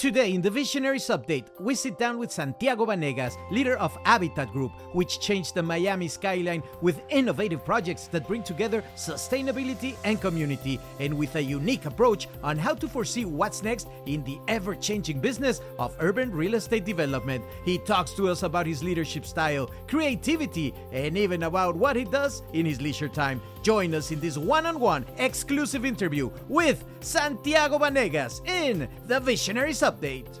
Today in the Visionaries Update, we sit down with Santiago Vanegas, leader of Habitat Group, which changed the Miami skyline with innovative projects that bring together sustainability and community, and with a unique approach on how to foresee what's next in the ever-changing business of urban real estate development. He talks to us about his leadership style, creativity, and even about what he does in his leisure time. Join us in this one-on-one exclusive interview with Santiago Vanegas in the Visionaries Update.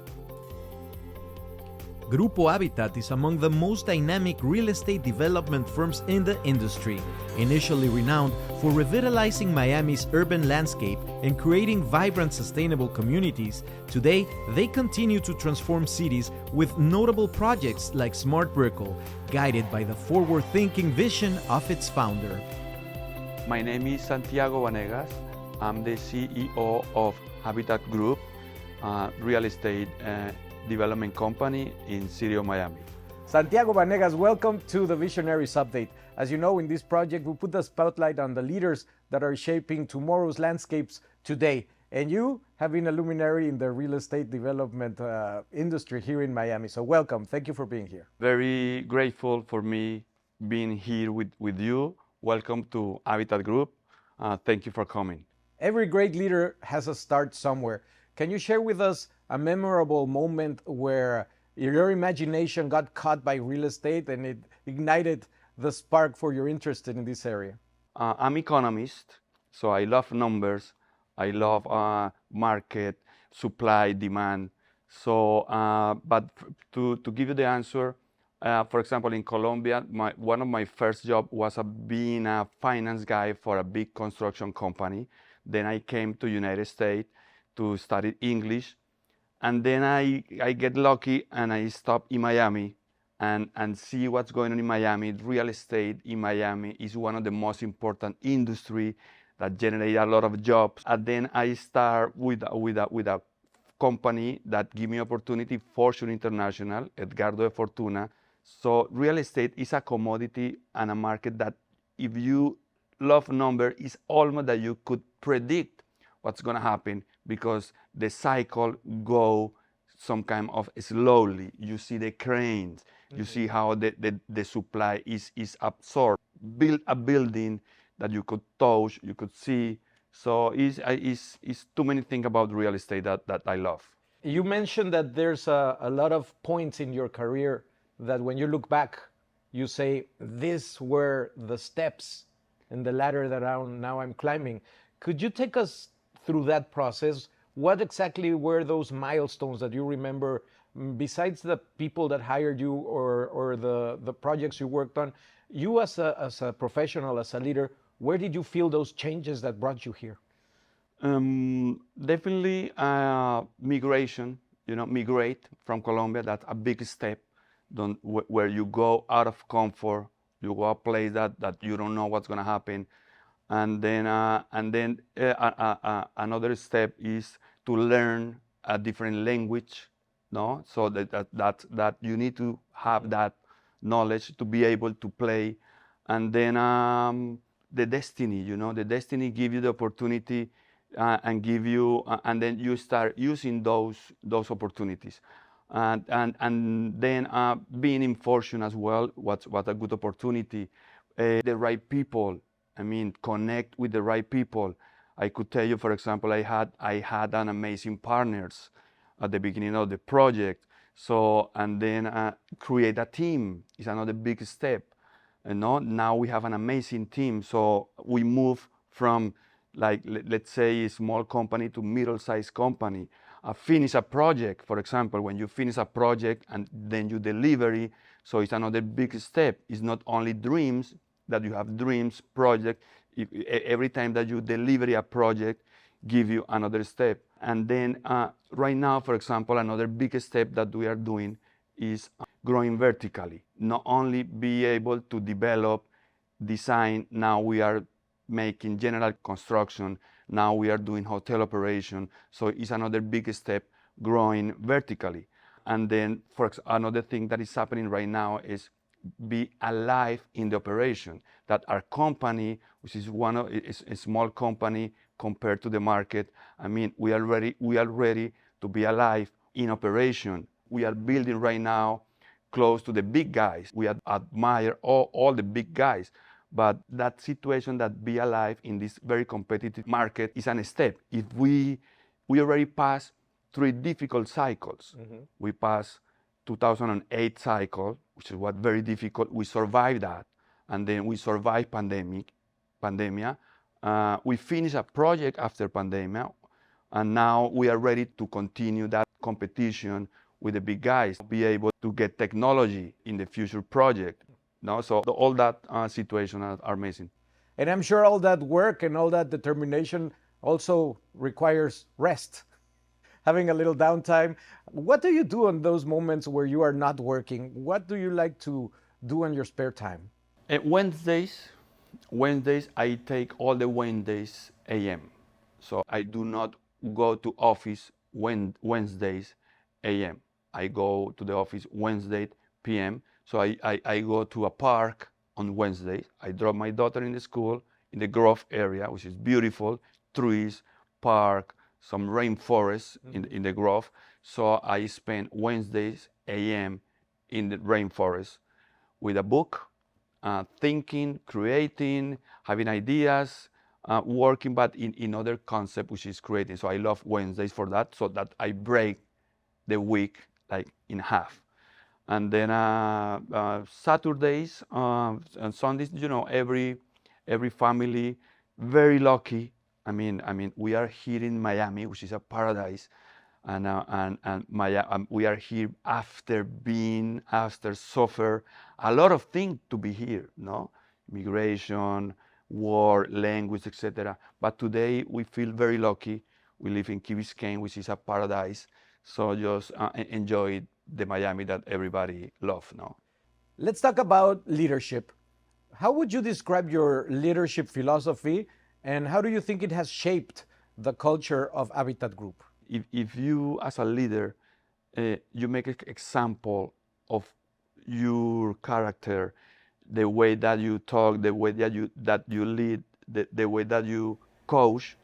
Grupo Habitat is among the most dynamic real estate development firms in the industry. Initially renowned for revitalizing Miami's urban landscape and creating vibrant, sustainable communities, today they continue to transform cities with notable projects like Smart Brickell, guided by the forward-thinking vision of its founder. My name is Santiago Vanegas. I'm the CEO of Habitat Group, real estate development company in City of Miami. Santiago Vanegas, welcome to the Visionaries Update. As you know, in this project, we put the spotlight on the leaders that are shaping tomorrow's landscapes today. And you have been a luminary in the real estate development industry here in Miami. So welcome. Thank you for being here. Very grateful for me being here with you. Welcome to Habitat Group. Thank you for coming. Every great leader has a start somewhere. Can you share with us a memorable moment where your imagination got caught by real estate and it ignited the spark for your interest in this area? I'm economist, so I love numbers. I love market, supply, demand. So, but to give you the answer, for example, in Colombia, one of my first jobs was being a finance guy for a big construction company. Then I came to United States to study English. And then I get lucky and I stop in Miami and see what's going on in Miami. Real estate in Miami is one of the most important industry that generate a lot of jobs. And then I start with a company that give me opportunity, Fortune International, Edgardo de Fortuna. So real estate is a commodity and a market that if you love number, is almost that you could predict what's going to happen because the cycle go some kind of slowly. You see the cranes, you see how the supply is absorbed. Build a building that you could touch, you could see. So it's too many things about real estate that I love. You mentioned that there's a lot of points in your career that when you look back, you say, these were the steps in the ladder that now I'm climbing. Could you take us through that process? What exactly were those milestones that you remember, besides the people that hired you or the projects you worked on? You as a professional, as a leader, where did you feel those changes that brought you here? Definitely migration, migrate from Colombia, that's a big step. Where you go out of comfort, you go a place that you don't know what's going to happen. And then another step is to learn a different language, no? So that you need to have that knowledge to be able to play. And then the destiny, the destiny give you the opportunity and give you, and then you start using those opportunities. And then being in Fortune as well, what a good opportunity. The right people. Connect with the right people. I could tell you, for example, I had an amazing partners at the beginning of the project. So, and then create a team is another big step. Now we have an amazing team. So we move from, like, let's say a small company to middle-sized company. Finish a project, for example, when you finish a project and then you deliver it, so it's another big step. It's not only dreams, that you have dreams, project. Every time that you deliver a project, give you another step. And then right now, for example, another big step that we are doing is growing vertically. Not only be able to develop, design, now we are making general construction, now we are doing hotel operation. So it's another big step, growing vertically. And then another thing that is happening right now is be alive in the operation. That our company, which is a small company compared to the market, we are ready to be alive in operation. We are building right now close to the big guys. We admire all the big guys. But that situation, that be alive in this very competitive market, is a step. If we already passed 3 difficult cycles. We passed 2008 cycle, which is what very difficult. We survived that, and then we survived pandemia. We finished a project after pandemia, and now we are ready to continue that competition with the big guys, be able to get technology in the future project. No, so all that situation are amazing. And I'm sure all that work and all that determination also requires rest, having a little downtime. What do you do in those moments where you are not working? What do you like to do in your spare time? Wednesdays, I take all the Wednesdays a.m. So I do not go to office Wednesdays a.m. I go to the office Wednesday p.m. So I go to a park on Wednesdays. I drop my daughter in the school in the Grove area, which is beautiful, trees, park, some rainforest in the Grove. So I spend Wednesdays a.m. in the rainforest with a book, thinking, creating, having ideas, working, but in other concept, which is creating. So I love Wednesdays for that, so that I break the week like in half. And then Saturdays and Sundays, every family, very lucky. I mean, we are here in Miami, which is a paradise, and we are here after suffer a lot of things to be here, no, migration, war, language, etc. But today we feel very lucky. We live in Key Biscayne, which is a paradise. So just enjoy the Miami that everybody loves now. Let's talk about leadership. How would you describe your leadership philosophy, and how do you think it has shaped the culture of Habitat Group? If you, as a leader, you make an example of your character, the way that you talk, the way that you lead, the way that you coach.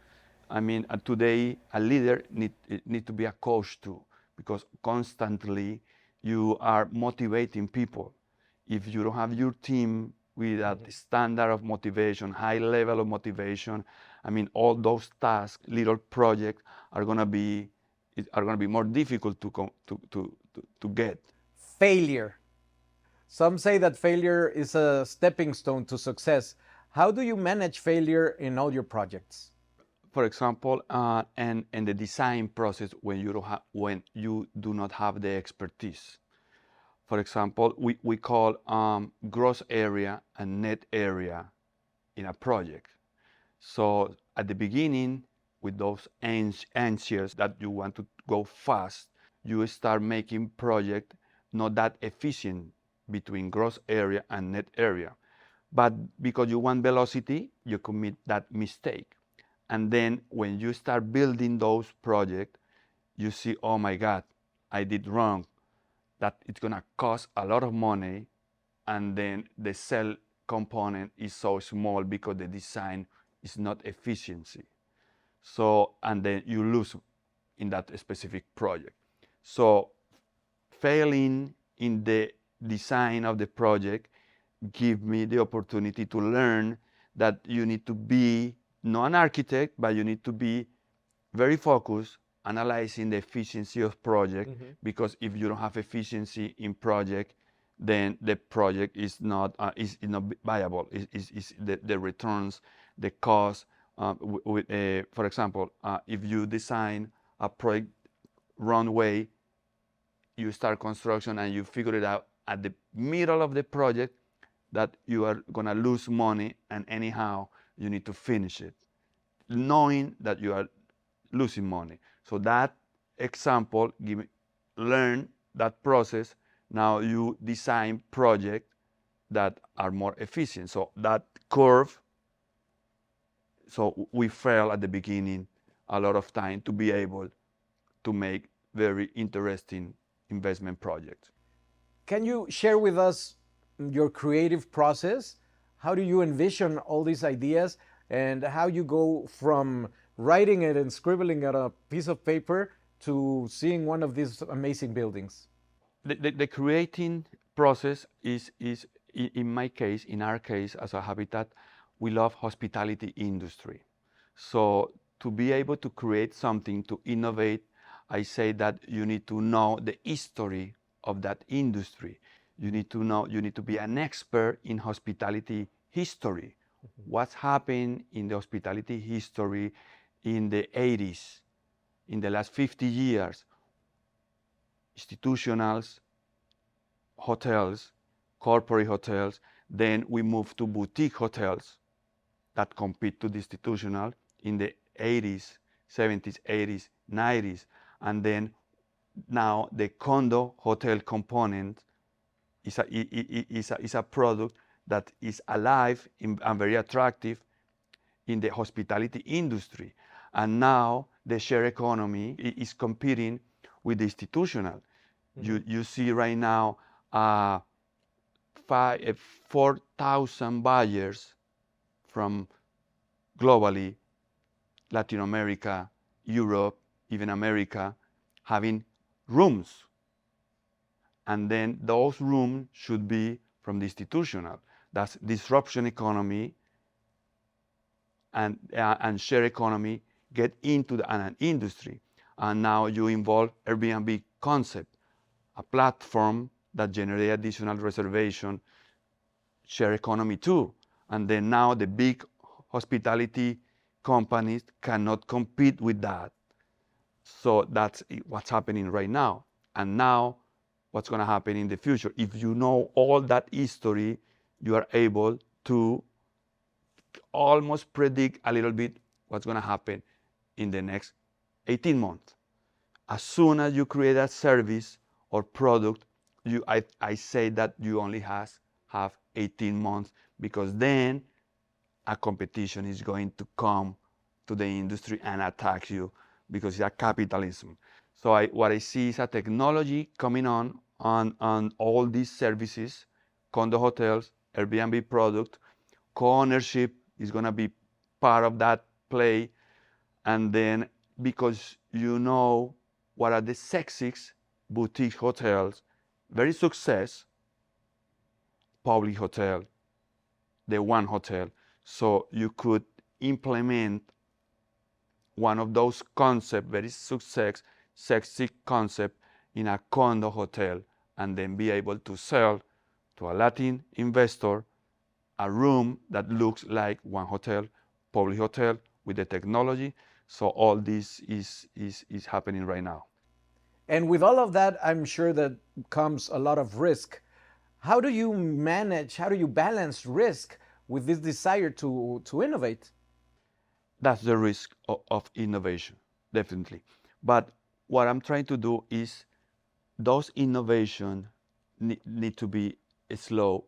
I mean, today a leader need to be a coach too, because constantly you are motivating people. If you don't have your team with a standard of motivation, high level of motivation, I mean, all those tasks, little projects are gonna be more difficult to get. Failure. Some say that failure is a stepping stone to success. How do you manage failure in all your projects? For example, and the design process when you do not have the expertise. For example, we call gross area and net area in a project. So at the beginning, with those anxious that you want to go fast, you start making project not that efficient between gross area and net area. But because you want velocity, you commit that mistake. And then when you start building those projects, you see, oh my God, I did wrong. That it's gonna cost a lot of money, and then the cell component is so small because the design is not efficiency. So, and then you lose in that specific project. So failing in the design of the project give me the opportunity to learn that you need to be not an architect, but you need to be very focused, analyzing the efficiency of project, because if you don't have efficiency in project, then the project is not viable. Is the returns, the cost. For example, if you design a project wrong way, you start construction and you figure it out at the middle of the project that you are gonna lose money, and anyhow you need to finish it, knowing that you are losing money. So that example, learn that process. Now you design projects that are more efficient. So that curve, so we fail at the beginning a lot of time to be able to make very interesting investment projects. Can you share with us your creative process? How do you envision all these ideas, and how you go from writing it and scribbling on a piece of paper to seeing one of these amazing buildings? The creating process is in my case, in our case, as a habitat, we love hospitality industry. So to be able to create something, to innovate, I say that you need to know the history of that industry. You need to know, you need to be an expert in hospitality history. What's happened in the hospitality history in the 80s, in the last 50 years, institutionals, hotels, corporate hotels. Then we moved to boutique hotels that compete to the institutional in the 80s, 70s, 80s, 90s. And then now the condo hotel component is a product that is alive and very attractive in the hospitality industry. And now the share economy is competing with the institutional. You see right now 4,000 buyers from globally, Latin America, Europe, even America, having rooms. And then those rooms should be from the institutional. That's disruption economy and share economy get into an industry. And now you involve Airbnb concept, a platform that generate additional reservation, share economy too. And then now the big hospitality companies cannot compete with that. So that's what's happening right now. And now what's going to happen in the future. If you know all that history, you are able to almost predict a little bit what's going to happen in the next 18 months. As soon as you create a service or product, I say that you only have 18 months, because then a competition is going to come to the industry and attack you, because it's a capitalism. So what I see is a technology coming on all these services, condo hotels, Airbnb product, co-ownership is going to be part of that play. And then because you know what are the sexiest boutique hotels, very success, public hotel, the one hotel. So you could implement one of those concepts, very sexy concept, in a condo hotel, and then be able to sell to a Latin investor a room that looks like one hotel, public hotel, with the technology. So all this is happening right now. And with all of that, I'm sure that comes a lot of risk. How do you manage, how do you balance risk with this desire to innovate? That's the risk of innovation, definitely. But what I'm trying to do is those innovation need to be slow.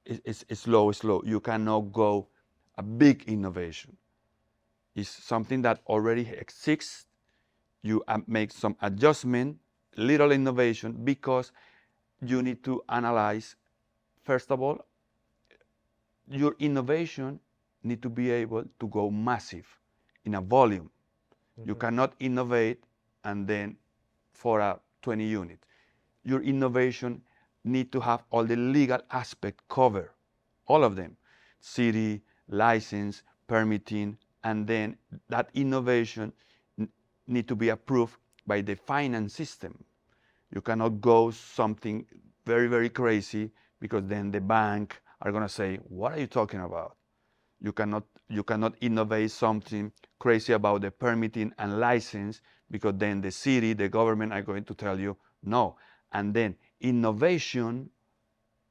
It's slow. You cannot go a big innovation. It's something that already exists. You make some adjustment, little innovation, because you need to analyze, first of all, your innovation need to be able to go massive in a volume. You cannot innovate and then for a 20 unit. Your innovation need to have all the legal aspect covered, all of them, city, license, permitting, and then that innovation need to be approved by the finance system. You cannot go something very, very crazy, because then the bank are going to say, what are you talking about? You cannot innovate something crazy about the permitting and license, because then the city, the government are going to tell you no. And then innovation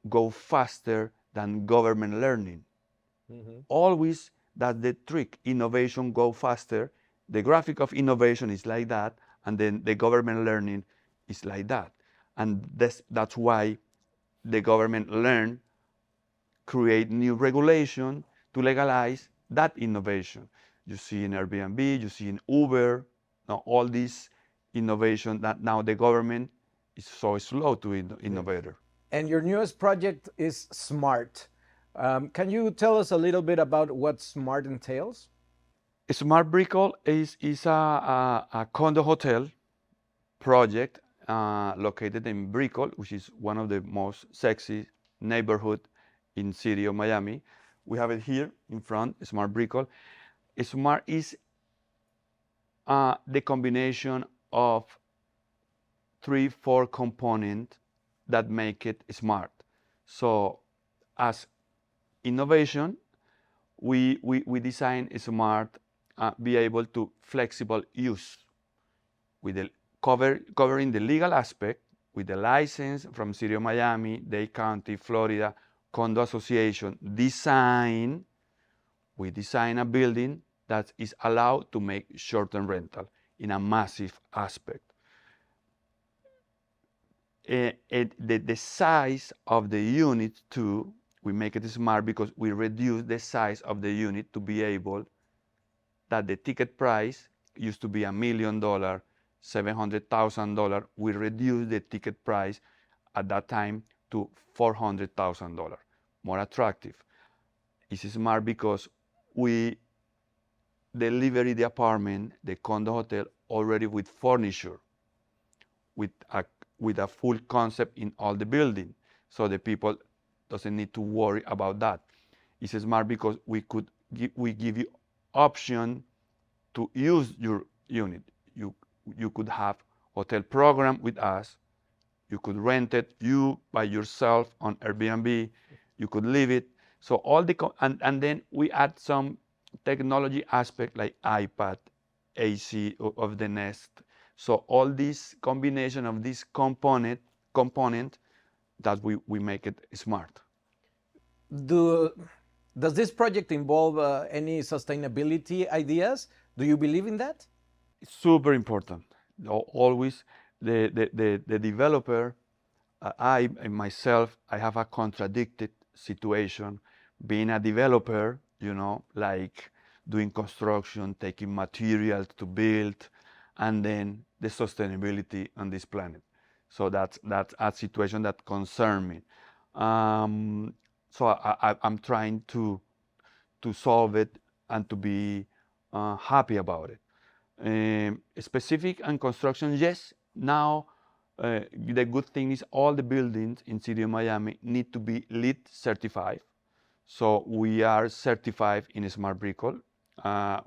go faster than government learning. Always that's the trick. Innovation go faster. The graphic of innovation is like that, and then the government learning is like that. And that's why the government learn, create new regulation to legalize that innovation. You see in Airbnb, you see in Uber, now all this innovation that now the government is so slow to innovate. And your newest project is Smart. Can you tell us a little bit about what Smart entails? Smart Brickell is a condo hotel project located in Brickell, which is one of the most sexy neighborhood in city of Miami. We have it here in front, Smart Brickell. Smart is the combination of 3-4 components that make it smart. So as innovation, we design smart, be able to flexible use with the covering the legal aspect with the license from City of Miami, Dade County, Florida, Condo Association. We design a building that is allowed to make short-term rental in a massive aspect. The size of the unit too, we make it smart because we reduce the size of the unit to be able that the ticket price used to be $1 million, $700,000. We reduced the ticket price at that time to $400,000, more attractive. It's smart because we deliver the apartment, the condo hotel, already with furniture, with a full concept in all the building, so the people doesn't need to worry about that. It's smart because we give you option to use your unit. You could have hotel program with us. You could rent it you by yourself on Airbnb. You could leave it. So all the and then we add some technology aspect like iPad, AC of the Nest. So all this combination of this component that we make it smart. Does this project involve any sustainability ideas? Do you believe in that? It's super important. Always the developer, I myself, I have a contradicted situation. Being a developer, like doing construction, taking materials to build, and then the sustainability on this planet. So that's a situation that concerns me. So I'm trying to solve it and to be happy about it. Specific and construction, yes. Now, the good thing is all the buildings in City of Miami need to be LEED certified. So we are certified in Smart Brickell.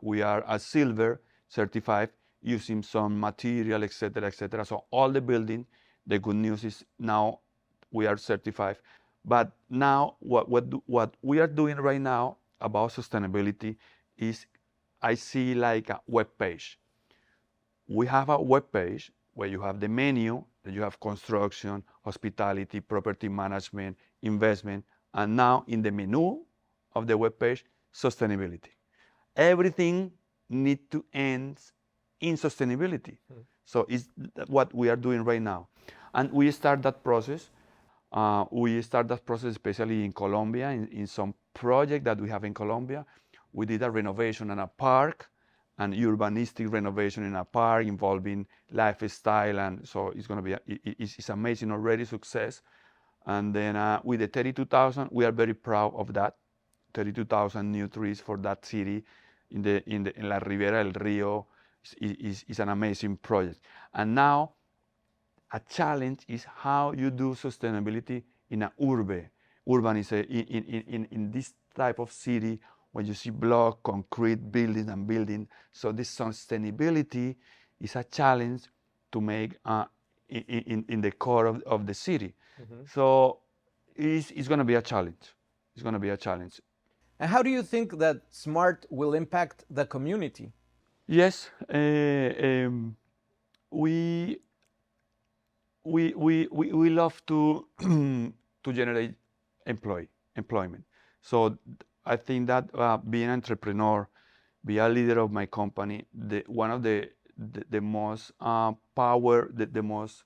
We are a silver certified using some material, etc., etc. So all the building, the good news is now we are certified. But now what we are doing right now about sustainability is I see like a web page. We have a web page where you have the menu, then you have construction, hospitality, property management, investment, and now in the menu of the web page, sustainability. Everything needs to end in sustainability. So it's what we are doing right now. And we start that process. Especially in Colombia, in some project that we have in Colombia. We did a renovation in a park, an urbanistic renovation in a park involving lifestyle, and so it's going to be it's amazing already success. And then with the 32,000, we are very proud of that. 32,000 new trees for that city in La Ribera del Rio is an amazing project. And now a challenge is how you do sustainability in urban is in this type of city when you see block, concrete building and building. So this sustainability is a challenge to make in the core of the city. So it's going to be a challenge. It's going to be a challenge. And how do you think that SMART will impact the community? Yes, we love to to generate employment. So I think that being an entrepreneur, be a leader of my company, one of the most power, the most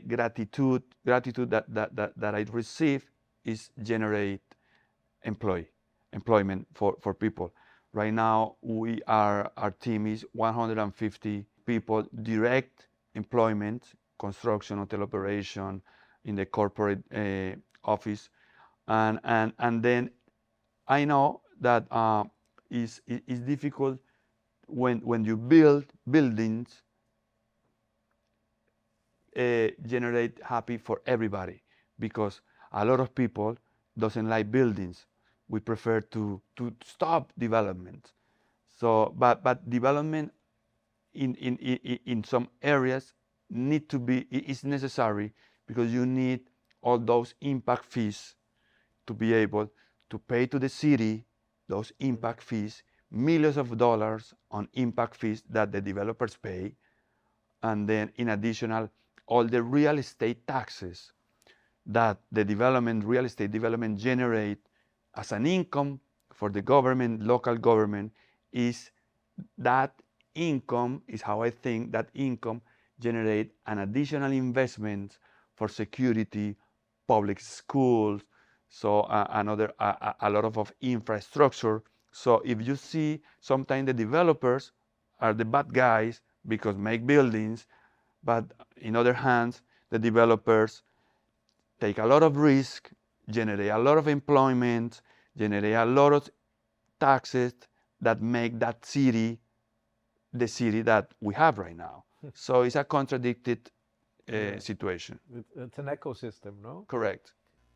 gratitude that I receive is generate employment for people. Right now, our team is 150 people, direct employment, construction, hotel operation, in the corporate office, and then I know that is difficult when you build buildings generate happy for everybody, because a lot of people doesn't like buildings. We prefer to stop development. So, but development in some areas need to be is necessary, because you need all those impact fees to be able to pay to the city those impact fees, millions of dollars on impact fees that the developers pay, and then in additional all the real estate taxes that the real estate development generate as an income for the government, local government, is that income is how I think that income generate an additional investment for security, public schools, so a lot of infrastructure. So if you see, sometimes the developers are the bad guys because make buildings, but in other hands, the developers take a lot of risk, generate a lot of employment, generate a lot of taxes that make that city the city that we have right now. So it's a contradicted situation. It's an ecosystem, no? Correct.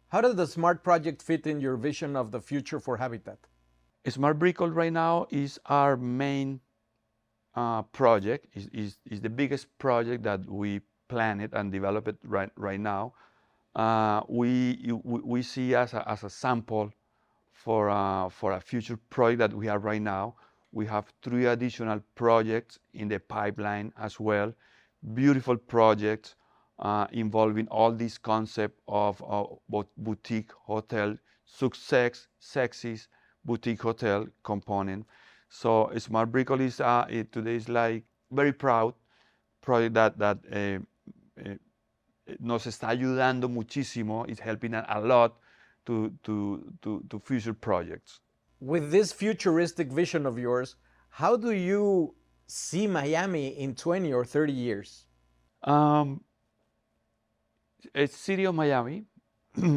How does the SMART project fit in your vision of the future for Habitat? Smart Brickle right now is our main project, is the biggest project that we planned and developed right now. We see as a sample for a future project that we have right now. We have 3 additional projects in the pipeline as well. Beautiful projects involving all this concept of both boutique hotel, sexy boutique hotel component. So Smart Brickle is today is like very proud project that nos está ayudando muchísimo. It's helping a lot to future projects. With this futuristic vision of yours, how do you see Miami in 20 or 30 years? It's city of Miami.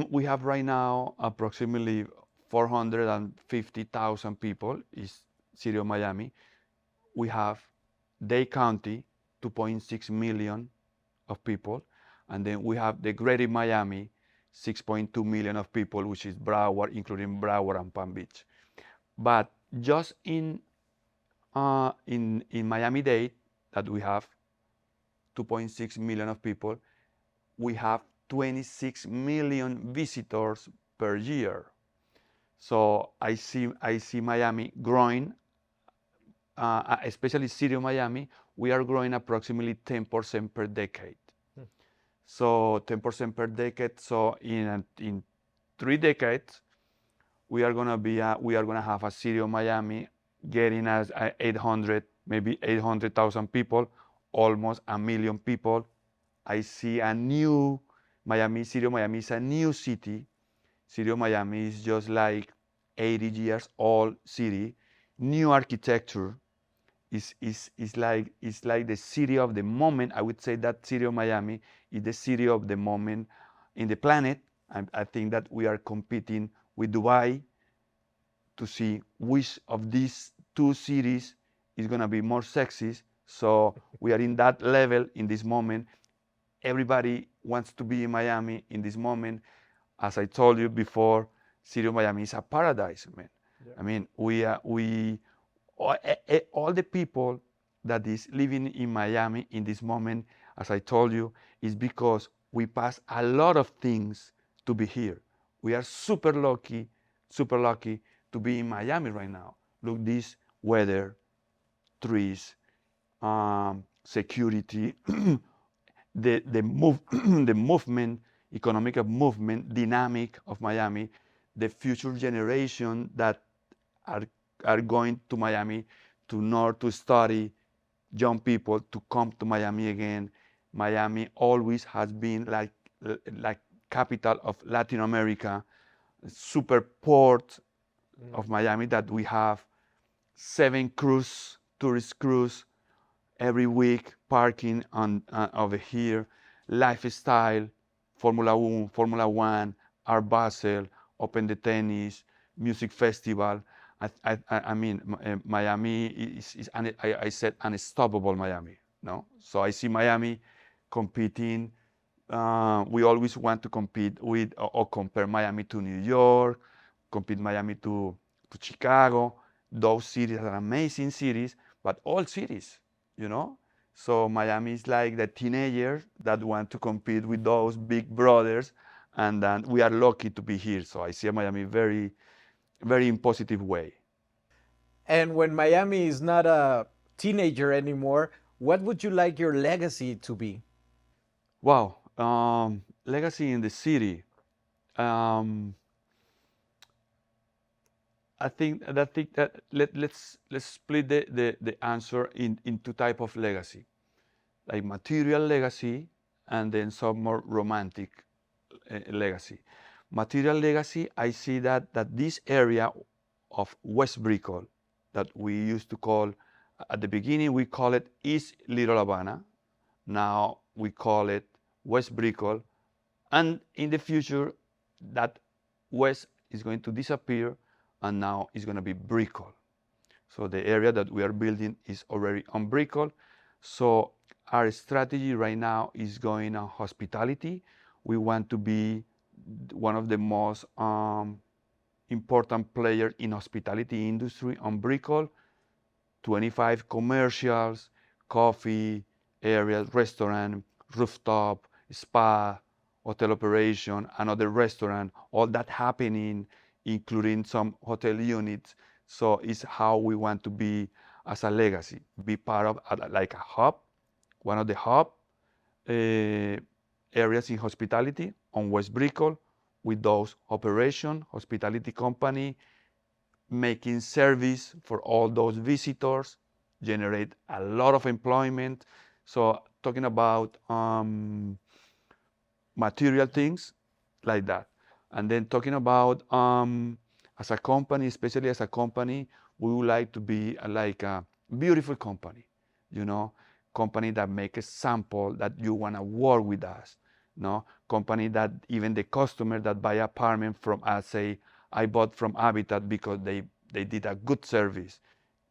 We have right now approximately 450,000 people is city of Miami. We have Dade County, 2.6 million of people. And then we have the greater Miami, 6.2 million of people, which is Broward, including Broward and Palm Beach. But just in Miami-Dade, that we have 2.6 million of people, we have 26 million visitors per year. So I see Miami growing, especially city of Miami. We are growing approximately 10% per decade. So 10% per decade. So in 3 decades, we are gonna have a city of Miami getting us 800, maybe 800,000 people, almost a million people. I see a new Miami. City of Miami is a new city. City of Miami is just like 80 years old city, new architecture. Is like the city of the moment. I would say that city of Miami is the city of the moment in the planet. I think that we are competing with Dubai to see which of these 2 cities is going to be more sexy. So we are in that level in this moment. Everybody wants to be in Miami in this moment. As I told you before, city of Miami is a paradise, man. Yeah. I mean, all the people that is living in Miami in this moment, as I told you, is because we pass a lot of things to be here. We are super lucky to be in Miami right now. Look, this weather, trees, security, the movement, economic movement, dynamic of Miami, the future generation that are going to Miami to study, young people to come to Miami again. Miami always has been like capital of Latin America, super port of Miami that we have 7 tourist cruise every week, parking on over here, lifestyle, Formula 1, Art Basel, Open the Tennis, music festival. I mean, Miami is I said unstoppable Miami. No, so I see Miami competing. We always want to compete with or compare Miami to New York, compete Miami to Chicago. Those cities are amazing cities, but all cities, you know. So Miami is like the teenagers that want to compete with those big brothers, and then we are lucky to be here. So I see Miami very in positive way. And when Miami is not a teenager anymore, what would you like your legacy to be? Wow, legacy in the city. Um, I think that let's split the answer in two type of legacy, like material legacy and then some more romantic legacy. Material legacy, I see that this area of West Brickell that we used to call at the beginning we call it East Little Havana. Now we call it West Brickell, and in the future that West is going to disappear and now it's going to be Brickell. So the area that we are building is already on Brickell. So our strategy right now is going on hospitality. We want to be one of the most important players in hospitality industry on Brickell. 25 commercials, coffee areas, restaurant, rooftop, spa, hotel operation, another restaurant, all that happening, including some hotel units. So it's how we want to be as a legacy, be part of like a hub, one of the hub areas in hospitality on West Brickell with those operation, hospitality company, making service for all those visitors, generate a lot of employment. So talking about material things like that. And then talking about as a company, especially as a company, we would like to be like a beautiful company, you know, company that make a sample that you want to work with us, no? Company that even the customer that buy apartment from us say, I bought from Habitat because they did a good service.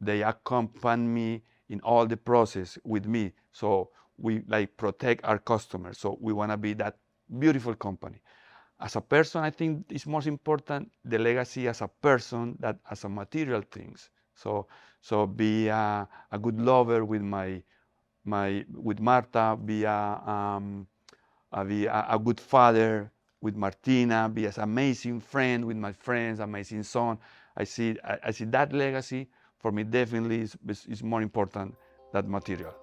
They accompany me in all the process with me. So we like protect our customers. So we want to be that beautiful company. As a person, I think it's most important the legacy as a person that as a material things. So be a good lover with with Marta, be a good father with Martina, be as amazing friend with my friends, amazing son. I see that legacy for me definitely is more important than material.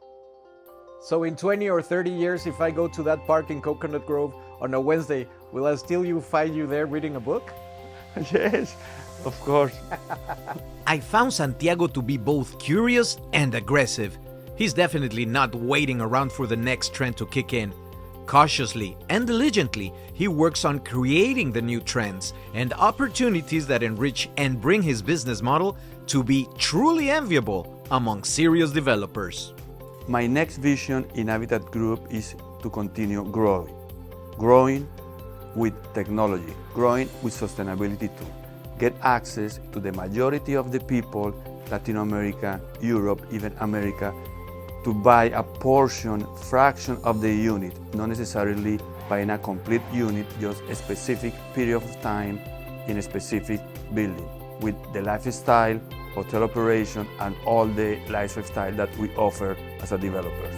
So in 20 or 30 years, if I go to that park in Coconut Grove on a Wednesday, will I still find you there reading a book? Yes, of course. I found Santiago to be both curious and aggressive. He's definitely not waiting around for the next trend to kick in. Cautiously and diligently, he works on creating the new trends and opportunities that enrich and bring his business model to be truly enviable among serious developers. My next vision in Habitat Group is to continue growing with technology, growing with sustainability too. Get access to the majority of the people, Latin America, Europe, even America, to buy a fraction of the unit, not necessarily buying a complete unit, just a specific period of time in a specific building with the lifestyle, hotel operation, and all the lifestyle that we offer as a developer.